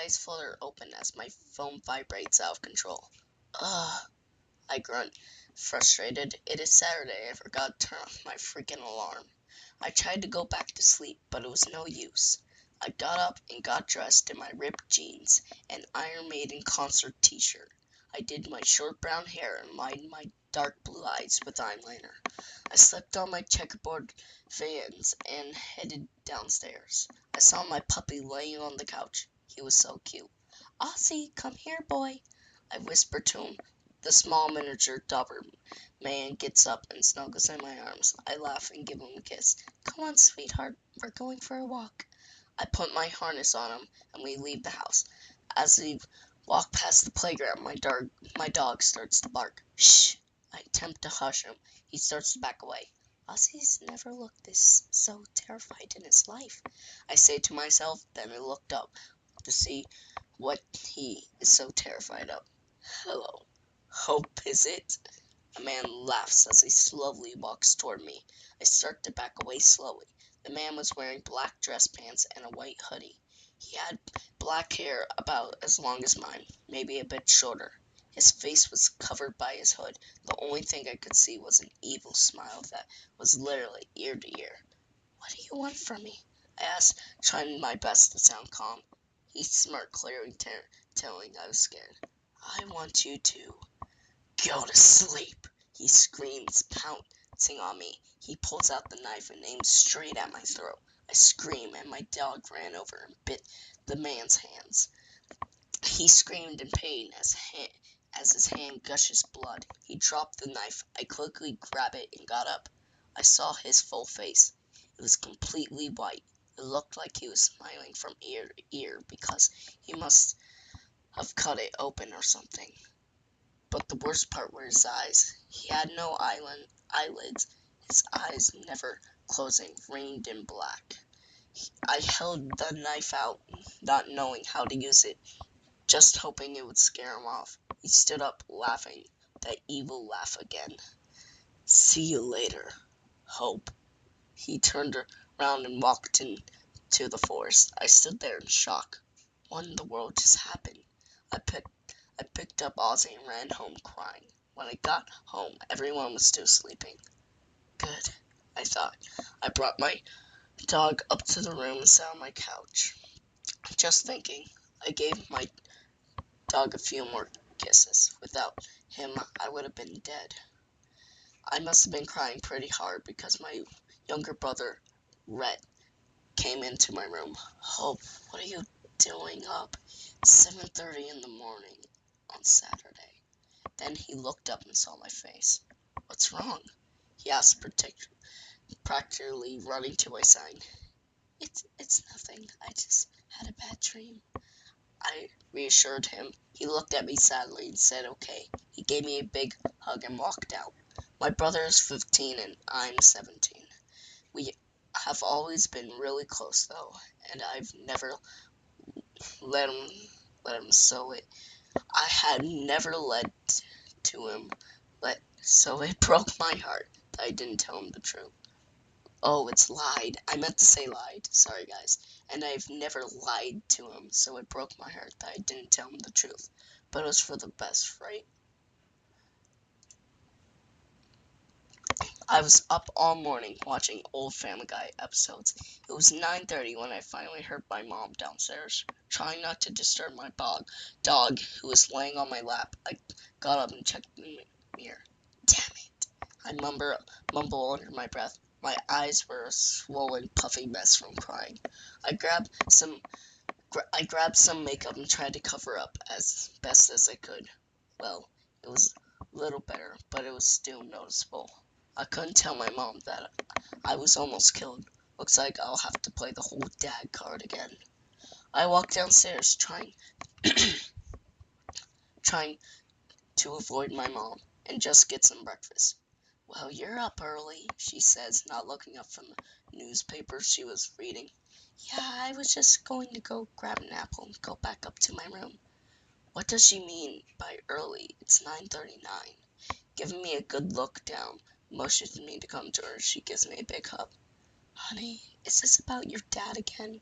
eyes flutter open as my phone vibrates out of control. Ugh, I grunt, frustrated. It is Saturday. I forgot to turn off my freaking alarm. I tried to go back to sleep, but it was no use. I got up and got dressed in my ripped jeans and Iron Maiden concert t-shirt. I did my short brown hair and lined my dark blue eyes with eyeliner. I slipped on my checkerboard Vans and headed downstairs. I saw my puppy laying on the couch. He was so cute. "Aussie, come here, boy," I whispered to him. The small miniature Doberman gets up and snuggles in my arms. I laugh and give him a kiss. "Come on, sweetheart, we're going for a walk." I put my harness on him and we leave the house. As we walk past the playground, my dog starts to bark. "Shh!" I attempt to hush him. He starts to back away. "Ossie's never looked this so terrified in his life," I say to myself. Then I looked up to see what he is so terrified of. "Hello, Hope, is it?" A man laughs as he slowly walks toward me. I start to back away slowly. The man was wearing black dress pants and a white hoodie. He had black hair about as long as mine, maybe a bit shorter. His face was covered by his hood. The only thing I could see was an evil smile that was literally ear to ear. "What do you want from me?" I asked, trying my best to sound calm. He smirked, clearly telling I was scared. "I want you to go to sleep," he screams, pouncing on me. He pulls out the knife and aims straight at my throat. I scream, and my dog ran over and bit the man's hands. He screamed in pain as his hand gushes blood. He dropped the knife. I quickly grabbed it and got up. I saw his full face. It was completely white. It looked like he was smiling from ear to ear because he must have cut it open or something. But the worst part were his eyes. He had no eyelids. His eyes, never closing, rained in black. I held the knife out, not knowing how to use it, just hoping it would scare him off. He stood up, laughing, that evil laugh again. "See you later, Hope." He turned around and walked into the forest. I stood there in shock. What in the world just happened? I picked up Ozzy and ran home crying. When I got home, everyone was still sleeping. Good, I thought. I brought my dog up to the room and sat on my couch. Just thinking, I gave my dog a few more kisses. Without him, I would have been dead. I must have been crying pretty hard because my younger brother, Rhett, came into my room. "Hope, what are you doing up? It's 7:30 in the morning on Saturday." Then he looked up and saw my face. "What's wrong?" he asked, practically running to my side. It's nothing. I just had a bad dream," I reassured him. He looked at me sadly and said okay. He gave me a big hug and walked out. My brother is 15 and I'm 17. We have always been really close though, and I've never let him sew it. I had never led to him, so it broke my heart that I didn't tell him the truth. Oh, it's lied. I meant to say lied. Sorry, guys. And I've never lied to him, so it broke my heart that I didn't tell him the truth. But it was for the best, right? I was up all morning watching old Family Guy episodes. It was 9:30 when I finally heard my mom downstairs. Trying not to disturb my dog, who was laying on my lap, I got up and checked in the mirror. Damn it! I mumble under my breath. My eyes were a swollen, puffy mess from crying. I grabbed some makeup and tried to cover up as best as I could. Well, it was a little better, but it was still noticeable. I couldn't tell my mom that I was almost killed. Looks like I'll have to play the whole dad card again. I walked downstairs trying to avoid my mom and just get some breakfast. "Well, you're up early," she says, not looking up from the newspaper she was reading. "Yeah, I was just going to go grab an apple and go back up to my room." What does she mean by early? It's 9:39. Giving me a good look down, motions me to come to her. She gives me a big hug. "Honey, is this about your dad again?"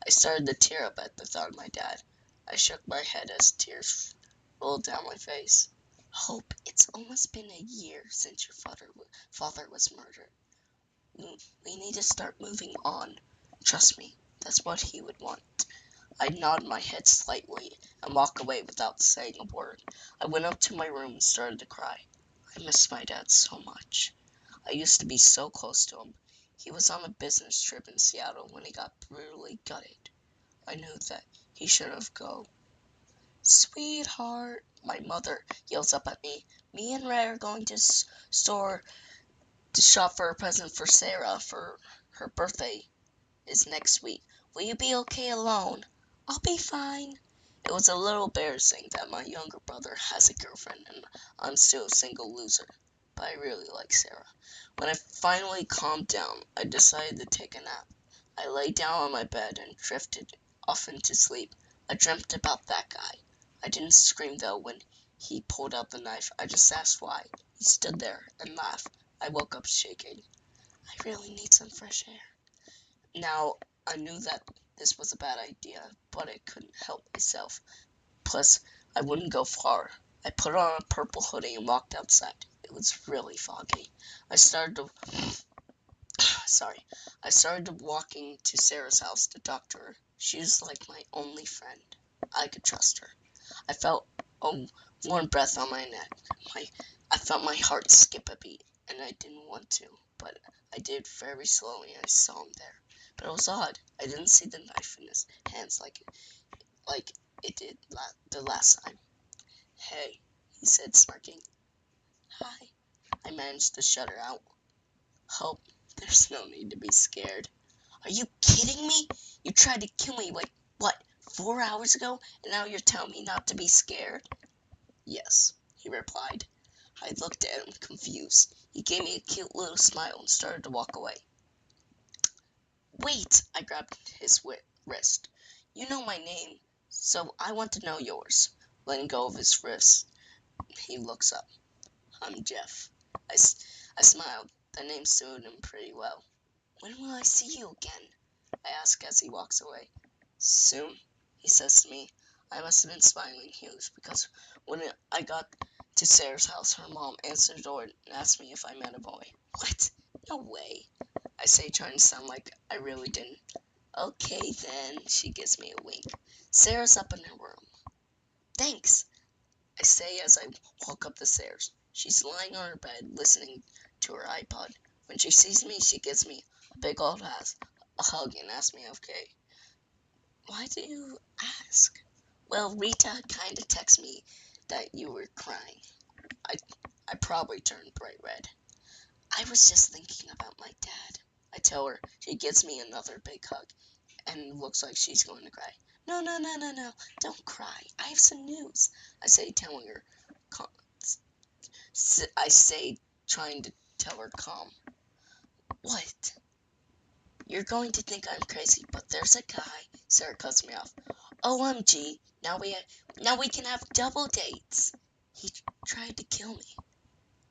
I started to tear up at the thought of my dad. I shook my head as tears rolled down my face. Hope, it's almost been a year since your father was murdered. We need to start moving on. Trust me, that's what he would want. I nodded my head slightly and walked away without saying a word. I went up to my room and started to cry. I miss my dad so much. I used to be so close to him. He was on a business trip in Seattle when he got brutally gutted. I knew that he should have go. Sweetheart, my mother yells up at me. Me and Ray are going to store to shop for a present for Sarah for her birthday is next week. Will you be okay alone? I'll be fine. It was a little embarrassing that my younger brother has a girlfriend and I'm still a single loser, but I really like Sarah. When I finally calmed down, I decided to take a nap. I lay down on my bed and drifted off into sleep. I dreamt about that guy. I didn't scream though when he pulled out the knife. I just asked why. He stood there and laughed. I woke up shaking. I really need some fresh air. Now, I knew that this was a bad idea, but I couldn't help myself. Plus, I wouldn't go far. I put on a purple hoodie and walked outside. It was really foggy. I started walking to Sarah's house to talk to her. She was like my only friend. I could trust her. I felt a warm breath on my neck. I felt my heart skip a beat, and I didn't want to, but I did very slowly. I saw him there. But it was odd. I didn't see the knife in his hands like it did the last time. Hey, he said, smirking. Hi. I managed to shudder out. Hope, there's no need to be scared. Are you kidding me? You tried to kill me, like, what, 4 hours ago? And now you're telling me not to be scared? Yes, he replied. I looked at him, confused. He gave me a cute little smile and started to walk away. Wait! I grabbed his wrist. You know my name, so I want to know yours. Letting go of his wrist, he looks up. I'm Jeff. I smiled. That name suited him pretty well. When will I see you again? I ask as he walks away. Soon, he says to me. I must have been smiling huge because when I got to Sarah's house, her mom answered the door and asked me if I met a boy. What? No way. I say, trying to sound like I really didn't. Okay then, she gives me a wink. Sarah's up in her room. Thanks, I say as I walk up the stairs. She's lying on her bed, listening to her iPod. When she sees me, she gives me a big old a hug and asks me okay. Why do you ask? Well, Rita kind of texted me that you were crying. I probably turned bright red. I was just thinking about my dad. I tell her. She gives me another big hug and looks like she's going to cry. No, no, no, no, no. Don't cry. I have some news. I say, telling her. I say, trying to tell her calm. What? You're going to think I'm crazy, but there's a guy. Sarah cuts me off. OMG, now we can have double dates. He tried to kill me.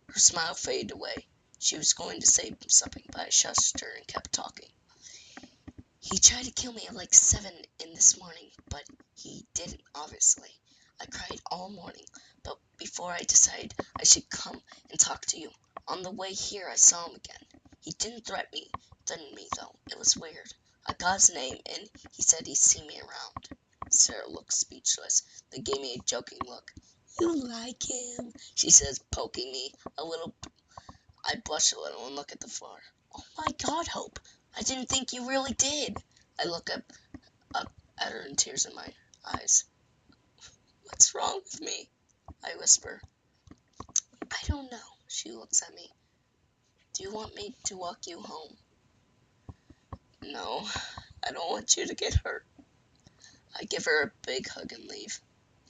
Her smile faded away. She was going to say something, but I shushed her and kept talking. He tried to kill me at like 7 in this morning, but he didn't, obviously. I cried all morning, but before I decided I should come and talk to you. On the way here, I saw him again. He didn't threaten me, though. It was weird. I got his name, and he said he'd see me around. Sarah looked speechless, then gave me a joking look. You like him, she says, poking me a little. I blush a little and look at the floor. Oh my God, Hope, I didn't think you really did. I look up at her and tears in my eyes. What's wrong with me? I whisper. I don't know. She looks at me. Do you want me to walk you home? No, I don't want you to get hurt. I give her a big hug and leave.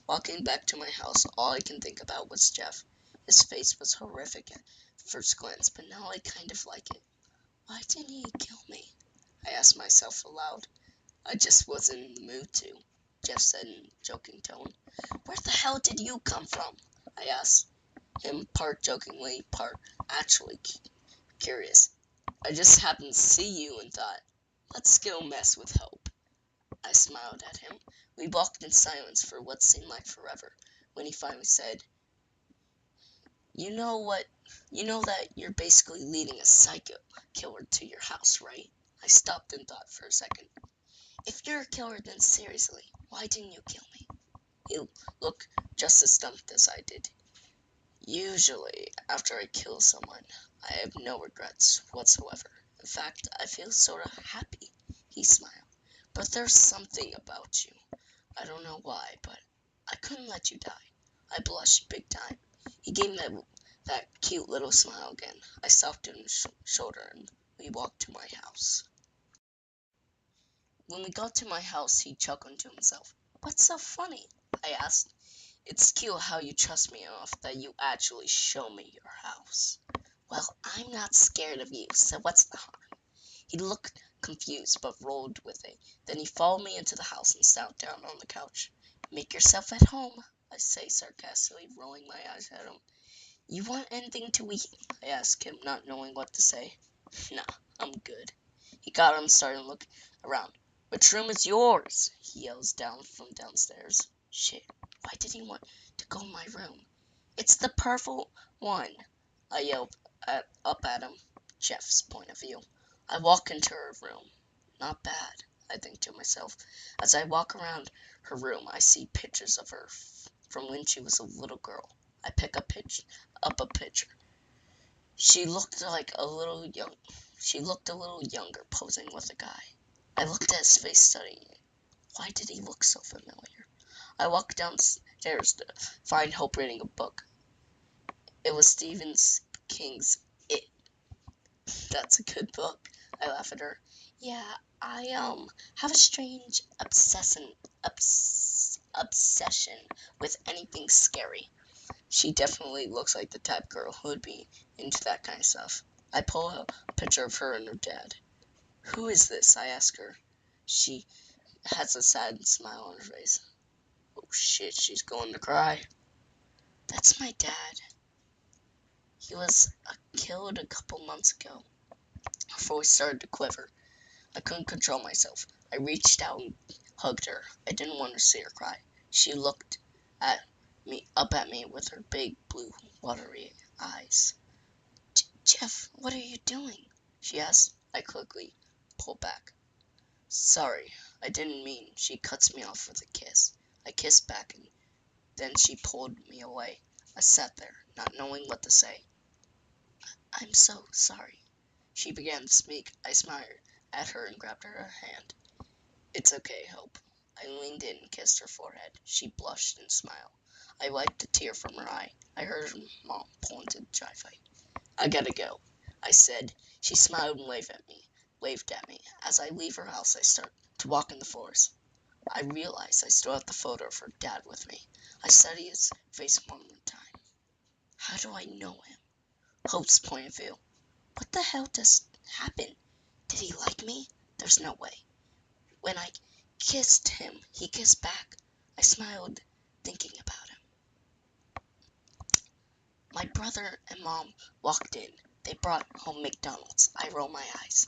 Walking back to my house, all I can think about was Jeff. His face was horrific at first glance, but now I kind of like it. Why didn't he kill me? I asked myself aloud. I just wasn't in the mood to, Jeff said in a joking tone. Where the hell did you come from? I asked him, part jokingly, part actually curious. I just happened to see you and thought, let's go mess with Hope. I smiled at him. We walked in silence for what seemed like forever. When he finally said, "You know what? You know that you're basically leading a psycho killer to your house, right?" I stopped and thought for a second. "If you're a killer, then seriously, why didn't you kill me?" He looked just as stumped as I did. "Usually, after I kill someone, I have no regrets whatsoever. In fact, I feel sort of happy," he smiled. "But there's something about you. I don't know why, but I couldn't let you die." I blushed big time. He gave me that cute little smile again. I socked him shoulder and we walked to my house. When we got to my house, he chuckled to himself. "What's so funny?" I asked. "It's cute how you trust me enough that you actually show me your house." "Well, I'm not scared of you, so what's the harm?" He looked confused, but rolled with it. Then he followed me into the house and sat down on the couch. "Make yourself at home," I say sarcastically, rolling my eyes at him. "You want anything to eat?" I asked him, not knowing what to say. "Nah, I'm good." He got up and started looking around. "Which room is yours?" he yells down from downstairs. Shit, why did he want to go in my room? "It's the purple one," I yelled up at him. Jeff's point of view. I walk into her room. Not bad, I think to myself. As I walk around her room, I see pictures of her from when she was a little girl. I pick up a picture. She looked like a little young. She looked a little younger, posing with a guy. I looked at his face, studying it. Why did he look so familiar? I walked downstairs to find Hope reading a book. It was Stephen King's It. "That's a good book," I laugh at her. "Yeah, I have a strange obsession with anything scary." She definitely looks like the type of girl who would be into that kind of stuff. I pull a picture of her and her dad. "Who is this?" I ask her. She has a sad smile on her face. Oh shit, she's going to cry. "That's my dad. He was killed a couple months ago." Her voice started to quiver. I couldn't control myself. I reached out and hugged her. I didn't want to see her cry. She looked up at me with her big blue watery eyes. "Jeff, what are you doing?" she asked. I quickly pulled back. "Sorry, I didn't mean." She cuts me off with a kiss. I kissed back and then she pulled me away. I sat there, not knowing what to say. "I'm so sorry." She began to speak. I smiled at her and grabbed her hand. "It's okay, Hope." I leaned in and kissed her forehead. She blushed and smiled. I wiped a tear from her eye. I heard her mom pull into the dry fight. "I gotta go," I said. She smiled and waved at me. As I leave her house, I start to walk in the forest. I realize I still have the photo of her dad with me. I study his face one more time. How do I know him? Hope's point of view. What the hell just happened? Did he like me? There's no way. When I kissed him, he kissed back. I smiled, thinking about him. My brother and mom walked in. They brought home McDonald's. I roll my eyes.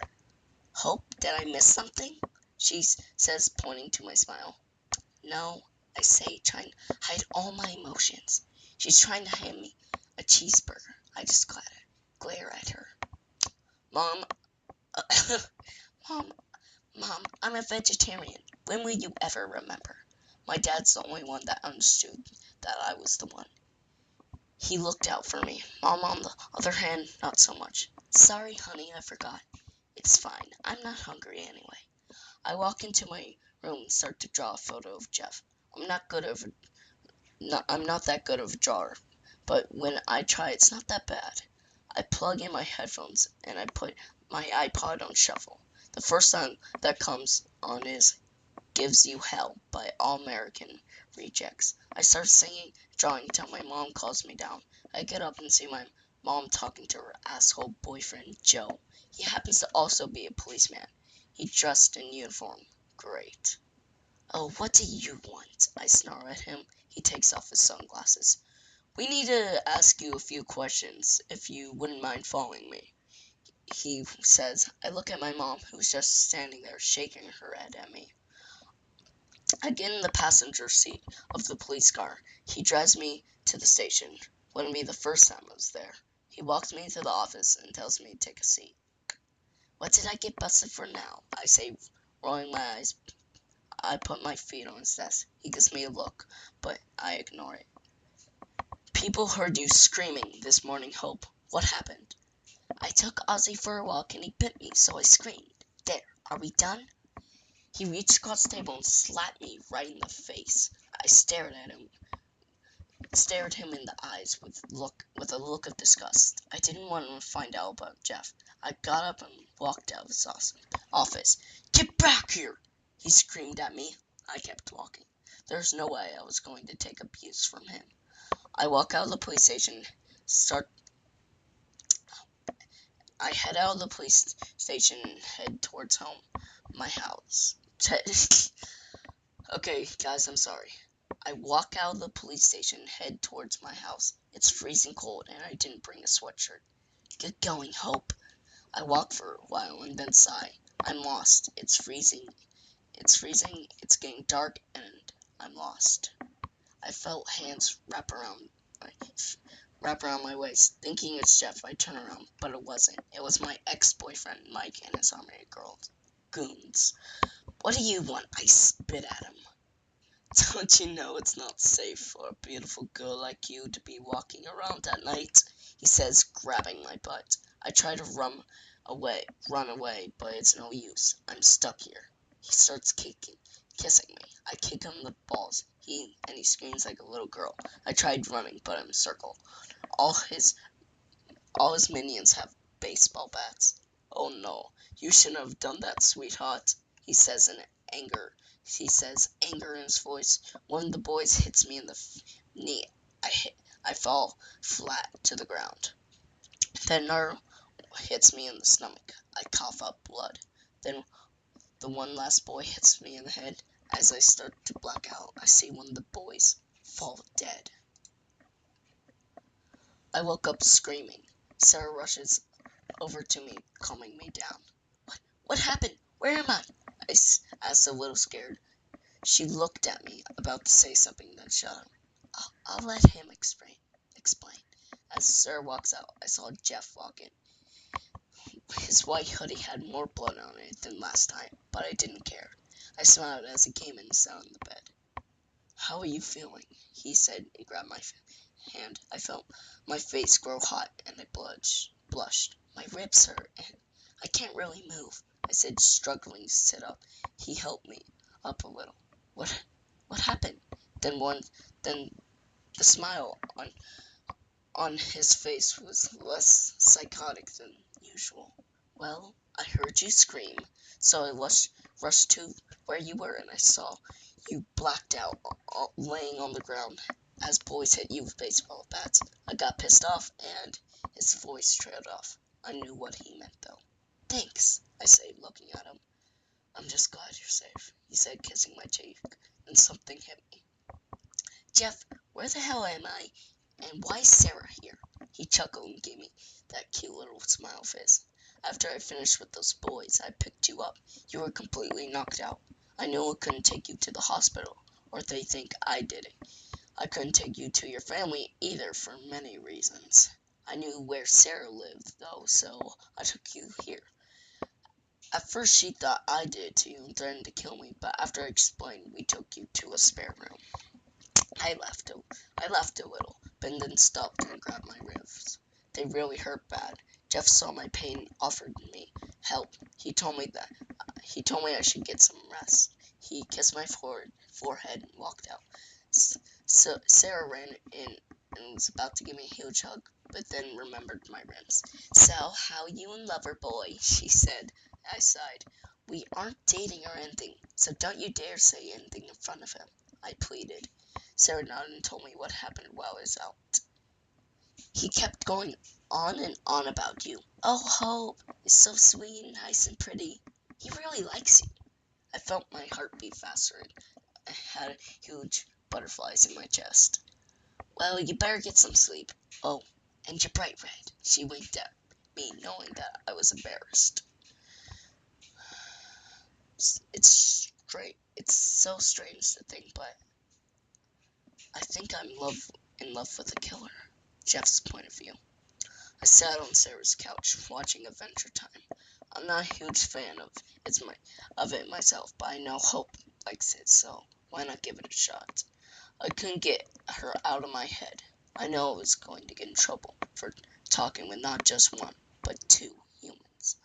"Hope, did I miss something?" she says, pointing to my smile. "No," I say, trying to hide all my emotions. She's trying to hand me a cheeseburger. I just glare at her. "Mom, Mom, Mom, I'm a vegetarian. When will you ever remember?" My dad's the only one that understood that I was the one. He looked out for me. Mom, on the other hand, not so much. "Sorry, honey, I forgot." "It's fine. I'm not hungry anyway." I walk into my room and start to draw a photo of Jeff. I'm not that good of a drawer, but when I try, it's not that bad. I plug in my headphones and I put my iPod on shuffle. The first song that comes on is "Gives You Hell" by All American Rejects. I start singing, drawing until my mom calls me down. I get up and see my mom talking to her asshole boyfriend, Joe. He happens to also be a policeman. He dressed in uniform. Great. "Oh, what do you want?" I snarl at him. He takes off his sunglasses. "We need to ask you a few questions, if you wouldn't mind following me," he says. I look at my mom, who's just standing there, shaking her head at me. I get in the passenger seat of the police car. He drives me to the station. Wouldn't be the first time I was there. He walks me to the office and tells me to take a seat. What did I get busted for now? I say, rolling my eyes. I put my feet on his desk. He gives me a look, but I ignore it. People heard you screaming this morning, Hope. What happened? I took Ozzy for a walk and he bit me, so I screamed. There, are we done? He reached across the table and slapped me right in the face. I stared him in the eyes with a look of disgust. I didn't want to find out about Jeff. I got up and walked out of his office. Get back here! He screamed at me. I kept walking. There's no way I was going to take abuse from him. I walk out of the police station, I head out of the police station and head towards home, my house. Okay, guys, I'm sorry. I walk out of the police station and head towards my house. It's freezing cold and I didn't bring a sweatshirt. Get going, Hope. I walk for a while and then sigh. I'm lost. It's freezing. It's getting dark and I'm lost. I felt hands wrap around my waist. Thinking it's Jeff, I turn around, but it wasn't. It was my ex-boyfriend, Mike, and his army of goons. What do you want? I spit at him. Don't you know it's not safe for a beautiful girl like you to be walking around at night? He says, grabbing my butt. I try to run away, but it's no use. I'm stuck here. He starts kissing me. I kick him in the balls. He screams like a little girl. I tried running, but I'm circled. All his minions have baseball bats. Oh no, you shouldn't have done that, sweetheart, he says anger. He says anger in his voice. One of the boys hits me in the knee. I fall flat to the ground. Then another hits me in the stomach. I cough up blood. Then the one last boy hits me in the head. As I start to black out, I see one of the boys fall dead. I woke up screaming. Sarah rushes over to me, calming me down. What happened? Where am I? I asked a little scared. She looked at me, about to say something, then shut up. I'll let him explain. As Sarah walks out, I saw Jeff walk in. His white hoodie had more blood on it than last time, but I didn't care. I smiled as he came in and sat on the bed. How are you feeling? He said and grabbed my hand. I felt my face grow hot and I blushed. My ribs hurt and I can't really move, I said, struggling to sit up. He helped me up a little. What happened? Then the smile on his face was less psychotic than usual. Well, I heard you scream, so I rushed to where you were and I saw you blacked out, laying on the ground as boys hit you with baseball bats. I got pissed off and his voice trailed off. I knew what he meant though. Thanks, I say, looking at him. I'm just glad you're safe, he said, kissing my cheek. Then something hit me. Jeff, where the hell am I? And why is Sarah here? He chuckled and gave me that cute little smile face. After I finished with those boys, I picked you up. You were completely knocked out. I knew I couldn't take you to the hospital, or they think I did it. I couldn't take you to your family either for many reasons. I knew where Sarah lived, though, so I took you here. At first she thought I did it to you and threatened to kill me, but after I explained, we took you to a spare room. I laughed a little, but then stopped and grabbed my ribs. They really hurt bad. Jeff saw my pain and offered me help. He told me I should get some rest. He kissed my forehead and walked out. So Sarah ran in and was about to give me a huge hug, but then remembered my ribs. So, how you and Lover Boy, she said. I sighed. We aren't dating or anything, so don't you dare say anything in front of him, I pleaded. Sarah nodded and told me what happened while I was out. He kept going on and on about you. Oh, Hope is so sweet and nice and pretty. He really likes you. I felt my heart beat faster and I had huge butterflies in my chest. Well, you better get some sleep. Oh, and you're bright red. She winked at me, knowing that I was embarrassed. It's It's so strange to think, but I think I'm in love with a killer. Jeff's point of view. I sat on Sarah's couch watching Adventure Time. I'm not a huge fan of it myself, but I know Hope likes it, so why not give it a shot? I couldn't get her out of my head. I know I was going to get in trouble for talking with not just one, but two humans.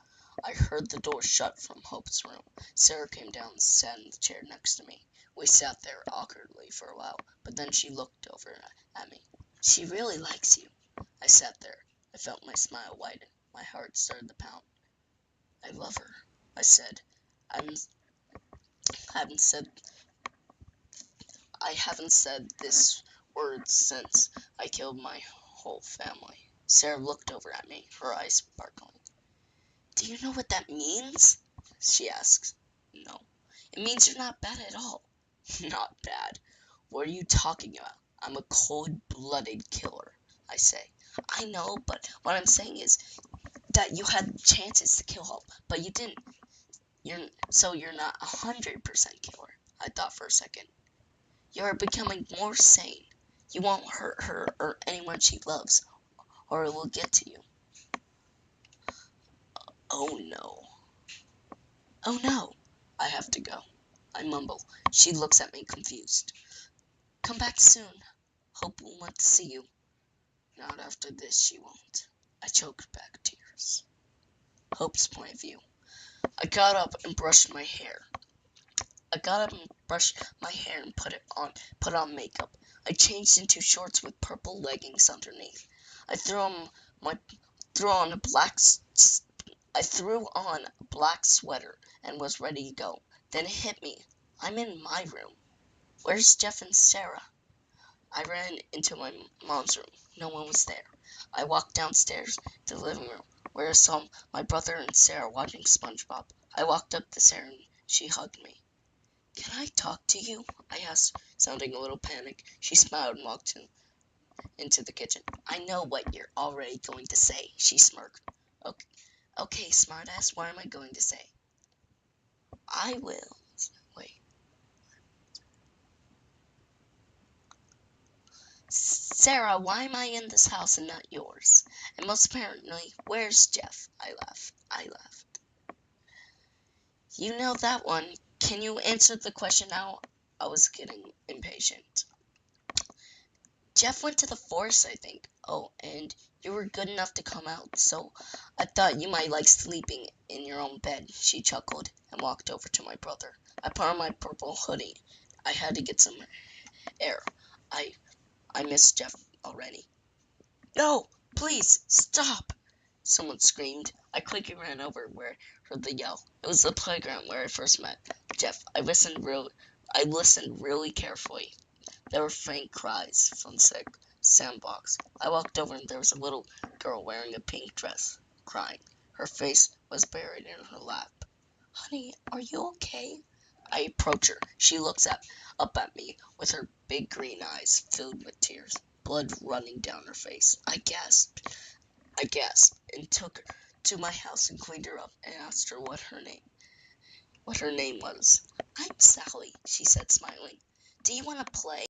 I heard the door shut from Hope's room. Sarah came down and sat in the chair next to me. We sat there awkwardly for a while, but then she looked over at me. She really likes you. I sat there. I felt my smile widen. My heart started to pound. I love her, I said. I haven't said I haven't said this word since I killed my whole family. Sarah looked over at me, her eyes sparkling. Do you know what that means? She asked. No. It means you're not bad at all. Not bad? What are you talking about? I'm a cold-blooded killer, I say. I know, but what I'm saying is that you had chances to kill Hope, but you didn't. You're not 100% killer. I thought for a second. You're becoming more sane. You won't hurt her or anyone she loves, or it will get to you. Oh no. Oh no. I have to go. I mumble. She looks at me confused. Come back soon. Hope will want to see you. Not after this, she won't. I choked back tears. Hope's point of view. I got up and brushed my hair. and put on makeup. I changed into shorts with purple leggings underneath. I threw on a black sweater and was ready to go. Then it hit me. I'm in my room. Where's Jeff and Sarah? I ran into my mom's room. No one was there. I walked downstairs to the living room, where I saw my brother and Sarah watching SpongeBob. I walked up to Sarah and she hugged me. Can I talk to you? I asked, sounding a little panicked. She smiled and walked into the kitchen. I know what you're already going to say, she smirked. Okay, smartass, what am I going to say? I will. Wait. Sarah, why am I in this house and not yours? And most apparently, where's Jeff? I laughed. You know that one. Can you answer the question now? I was getting impatient. Jeff went to the forest, I think. Oh, and you were good enough to come out, so I thought you might like sleeping in your own bed. She chuckled and walked over to my brother. I put on my purple hoodie. I had to get some air. I miss Jeff already. No, please, stop! Someone screamed. I quickly ran over where I heard the yell. It was the playground where I first met Jeff. I listened really carefully. There were faint cries from the sandbox. I walked over and there was a little girl wearing a pink dress, crying. Her face was buried in her lap. Honey, are you okay? I approach her. She looks up at me with her big green eyes filled with tears, blood running down her face. I gasped, and took her to my house and cleaned her up and asked her what her name was. I'm Sally, she said, smiling. Do you want to play?